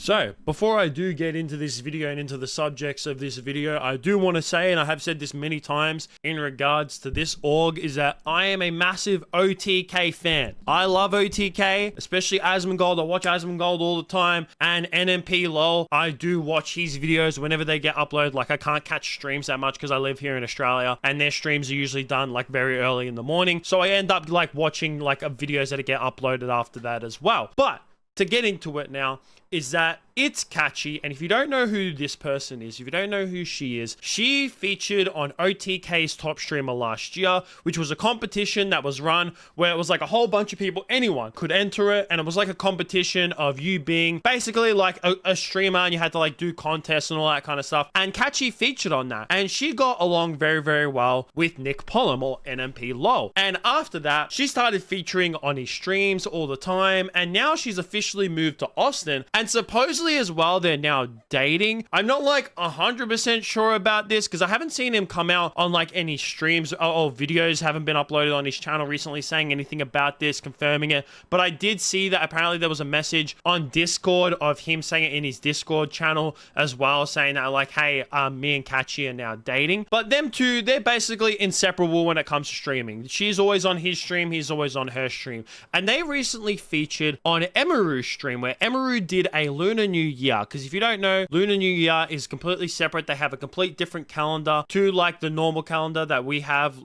So, before I do get into this video and into the subjects of this video, I do want to say, and I have said this many times in regards to this org, is that I am a massive OTK fan. I love OTK, especially Asmongold. I watch Asmongold all the time, and NMP lol. I do watch his videos whenever they get uploaded. Like, I can't catch streams that much because I live here in Australia, and their streams are usually done like very early in the morning. So I end up like watching like videos that get uploaded after that as well. But to get into it now, is that ItsKatchii, and if you don't know who this person is, if you don't know who she is, she featured on OTK's Top Streamer last year, which was a competition that was run where it was like a whole bunch of people, anyone could enter it, and it was like a competition of you being basically like a streamer, and you had to like do contests and all that kind of stuff, and Katchii featured on that, and she got along very, very well with Nick Pollum, or NMP lol, and after that, she started featuring on his streams all the time, and now she's officially moved to Austin, and supposedly as well, they're now dating. I'm not like 100% sure about this because I haven't seen him come out on like any streams or videos haven't been uploaded on his channel recently saying anything about this, confirming it. But I did see that apparently there was a message on Discord of him saying it in his Discord channel as well, saying that like, hey, me and Katchii are now dating. But them two, they're basically inseparable when it comes to streaming. She's always on his stream, he's always on her stream. And they recently featured on Emaru's stream where Emaru did a Lunar New Year, because if you don't know, Lunar New Year is completely separate. They have a complete different calendar to like the normal calendar that we have,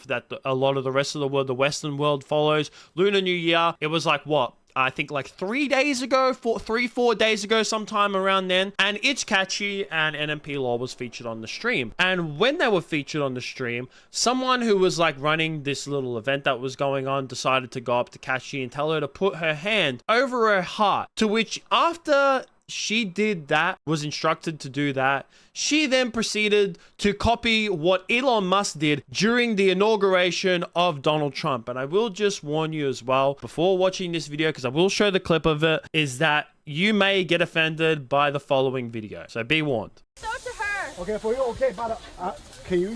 that a lot of the rest of the world, the Western world, follows. Lunar New Year, it was like what? I think like 3 days ago, 4 days ago, sometime around then. And ItsKatchii and NMP lol was featured on the stream. And when they were featured on the stream, someone who was like running this little event that was going on decided to go up to Katchii and tell her to put her hand over her heart. To which, after she did that, was instructed to do that, she then proceeded to copy what Elon Musk did during the inauguration of Donald Trump. And I will just warn you as well, before watching this video, because I will show the clip of it, is that you may get offended by the following video. So be warned. Show to her. Okay, for you, okay, but can you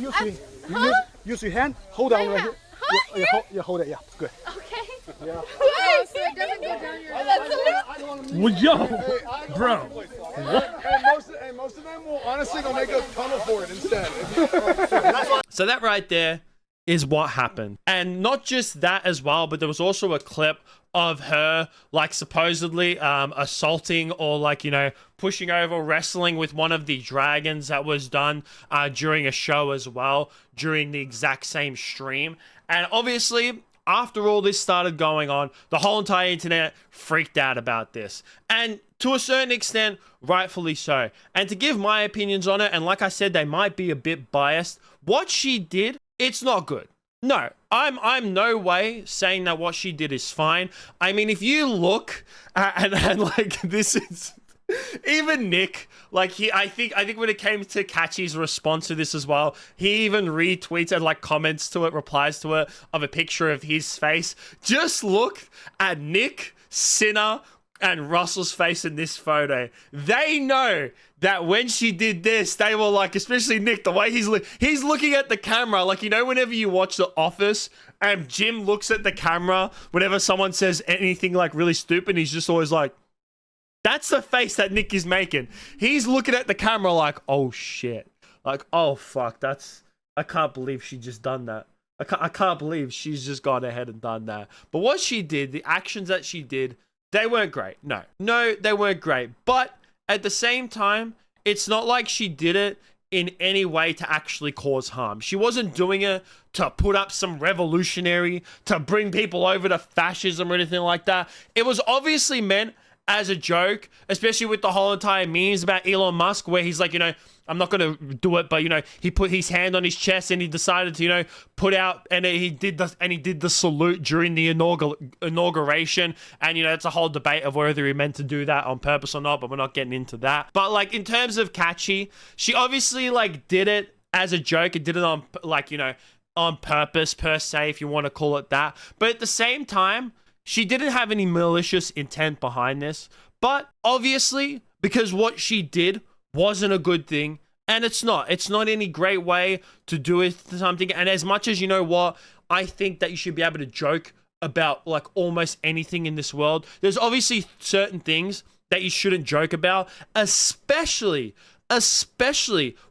use your hand? Hold on right here. Huh? You hold it, yeah, good. Okay. Yeah. Oh, so it doesn't go down your head. Well, yo, bro. And most of them will honestly go make a tunnel for it instead. So that right there is what happened. And not just that as well, but there was also a clip of her like supposedly assaulting or like, you know, pushing over, wrestling with one of the dragons that was done during a show as well, during the exact same stream. And obviously, after all this started going on, the whole entire internet freaked out about this. And to a certain extent, rightfully so. And to give my opinions on it, and like I said, they might be a bit biased, what she did, it's not good. No, I'm no way saying that what she did is fine. I mean, if you look and like this is... Even Nick, like I think when it came to Katchii's response to this as well, he even retweets and like comments to it, replies to it of a picture of his face. Just look at Nick, Sinner, and Russell's face in this photo. They know that when she did this, they were like, especially Nick, the way he's looking at the camera, like, you know, whenever you watch The Office and Jim looks at the camera, whenever someone says anything like really stupid, he's just always like, that's the face that Nick is making. He's looking at the camera like, oh shit. Like, oh fuck, I can't believe she just done that. I can't believe she's just gone ahead and done that. But what she did, the actions that she did, they weren't great. No, they weren't great. But at the same time, it's not like she did it in any way to actually cause harm. She wasn't doing it to put up some revolutionary, to bring people over to fascism or anything like that. It was obviously meant as a joke, especially with the whole entire memes about Elon Musk, where he's like, you know, I'm not going to do it, but, you know, he put his hand on his chest and he decided to, you know, put out, and he did the salute during the inauguration. And, you know, it's a whole debate of whether he meant to do that on purpose or not, but we're not getting into that. But, like, in terms of Katchii, she obviously, like, did it as a joke. It did it on, like, you know, on purpose, per se, if you want to call it that. But at the same time, she didn't have any malicious intent behind this, but obviously, because what she did wasn't a good thing, and it's not any great way to do it something. And as much as, you know what, I think that you should be able to joke about like almost anything in this world, there's obviously certain things that you shouldn't joke about, especially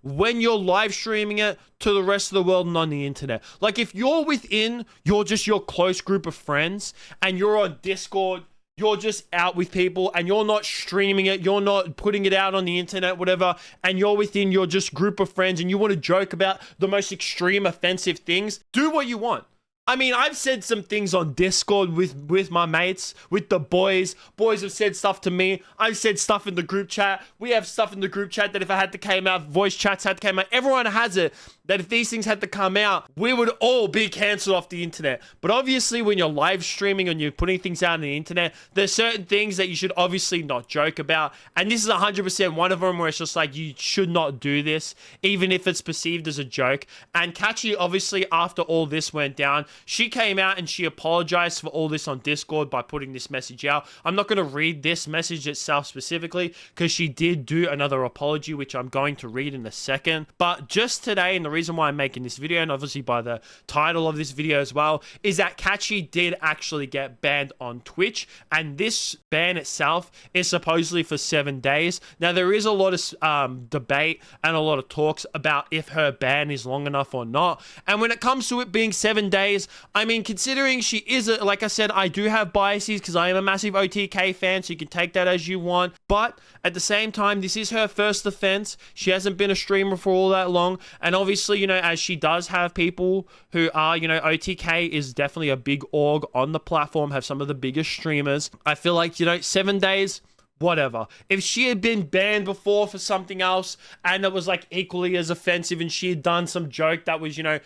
when you're live streaming it to the rest of the world and on the internet. Like, if you're within your close group of friends and you're on Discord, you're just out with people and you're not streaming it, you're not putting it out on the internet, whatever, and you're within your just group of friends and you want to joke about the most extreme offensive things, do what you want. I mean, I've said some things on Discord with my mates, with the boys. Boys have said stuff to me. I've said stuff in the group chat. We have stuff in the group chat that if I had to come out, voice chats had to come out. Everyone has it, that if these things had to come out, we would all be cancelled off the internet. But obviously, when you're live streaming and you're putting things out on the internet, there's certain things that you should obviously not joke about. And this is 100% one of them, where it's just like, you should not do this, even if it's perceived as a joke. And Katchii, obviously, after all this went down, she came out and she apologized for all this on Discord by putting this message out. I'm not going to read this message itself specifically because she did do another apology, which I'm going to read in a second. But just today, and the reason why I'm making this video, and obviously by the title of this video as well, is that Katchii did actually get banned on Twitch, and this ban itself is supposedly for 7 days. Now, there is a lot of debate and a lot of talks about if her ban is long enough or not. And when it comes to it being 7 days, I mean, considering she is, like I said, I do have biases because I am a massive OTK fan, so you can take that as you want. But at the same time, this is her first offense. She hasn't been a streamer for all that long. And obviously, you know, as she does have people who are, you know, OTK is definitely a big org on the platform, have some of the biggest streamers. I feel like, you know, 7 days, whatever. If she had been banned before for something else and it was like equally as offensive and she had done some joke that was, you know,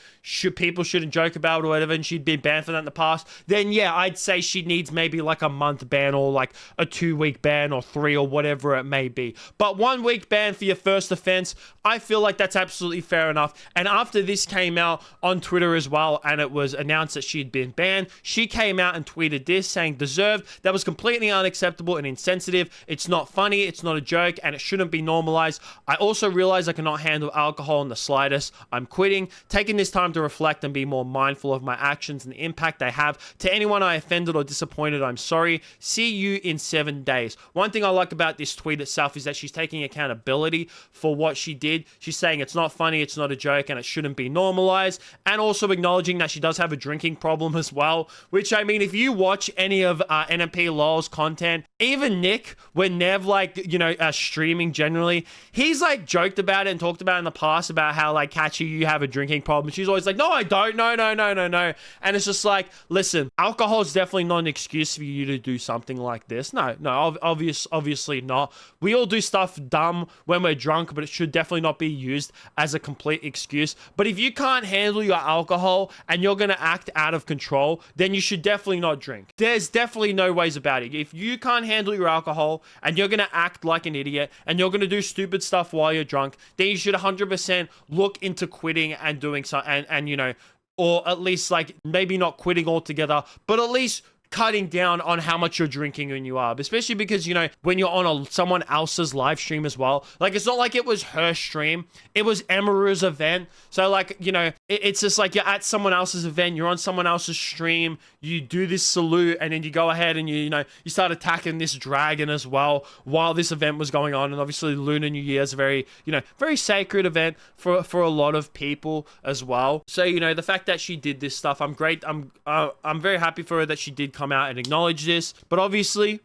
people shouldn't joke about or whatever, and she'd been banned for that in the past, then yeah, I'd say she needs maybe like a month ban or like a 2-week ban or 3 or whatever it may be. But 1 week ban for your first offense, I feel like that's absolutely fair enough. And after this came out on Twitter as well, and it was announced that she'd been banned, she came out and tweeted this saying, "Deserved. That was completely unacceptable and insensitive. It's not funny, it's not a joke, and it shouldn't be normalized. I also realize I cannot handle alcohol in the slightest. I'm quitting, taking this time to reflect and be more mindful of my actions and the impact they have. To anyone I offended or disappointed, I'm sorry. See you in 7 days." One thing I like about this tweet itself is that she's taking accountability for what she did. She's saying it's not funny, it's not a joke, and it shouldn't be normalized, and also acknowledging that she does have a drinking problem as well, which, I mean, if you watch any of NMP LOL's content, even Nick, when Nev, like, you know, streaming generally, he's like joked about it and talked about it in the past about how, like, Katchii, you have a drinking problem. She's always like, no, I don't, no. And it's just like, listen, alcohol is definitely not an excuse for you to do something like this. No, obviously not. We all do stuff dumb when we're drunk, but it should definitely not be used as a complete excuse. But if you can't handle your alcohol and you're going to act out of control, then you should definitely not drink. There's definitely no ways about it. If you can't handle your alcohol and you're going to act like an idiot and you're going to do stupid stuff while you're drunk, then you should 100% look into quitting and doing so, and you know, or at least, like, maybe not quitting altogether, but at least cutting down on how much you're drinking when you are, especially because, you know, when you're on someone else's live stream as well, like, it's not like it was her stream, it was Emaru's event. So, like, you know, it's just like you're at someone else's event, you're on someone else's stream, you do this salute, and then you go ahead and you know, you start attacking this dragon as well while this event was going on. And obviously Lunar New Year is a very, you know, very sacred event for a lot of people as well. So, you know, the fact that she did this stuff, I'm very happy for her that she did come out and acknowledge this. But obviously,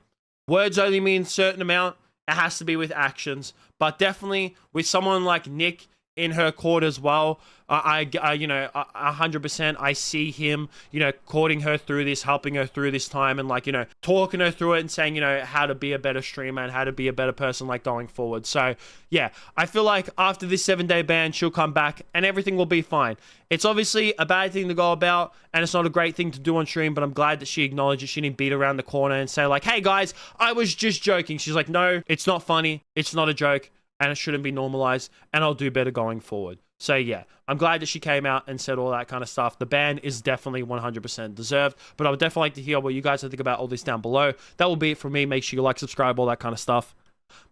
words only mean a certain amount. It has to be with actions. But definitely with someone like Nick in her court as well, I you know, 100% I see him, you know, courting her through this, helping her through this time, and, like, you know, talking her through it and saying, you know, how to be a better streamer and how to be a better person, like, going forward. So yeah, I feel like after this 7-day ban, she'll come back and everything will be fine. It's obviously a bad thing to go about and it's not a great thing to do on stream, but I'm glad that she acknowledged it. She didn't beat around the corner and say, like, hey guys, I was just joking. She's like, no, it's not funny, it's not a joke, and it shouldn't be normalized, and I'll do better going forward. So yeah, I'm glad that she came out and said all that kind of stuff. The ban is definitely 100% deserved, but I would definitely like to hear what you guys think about all this down below. That will be it from me. Make sure you like, subscribe, all that kind of stuff.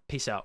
Peace out.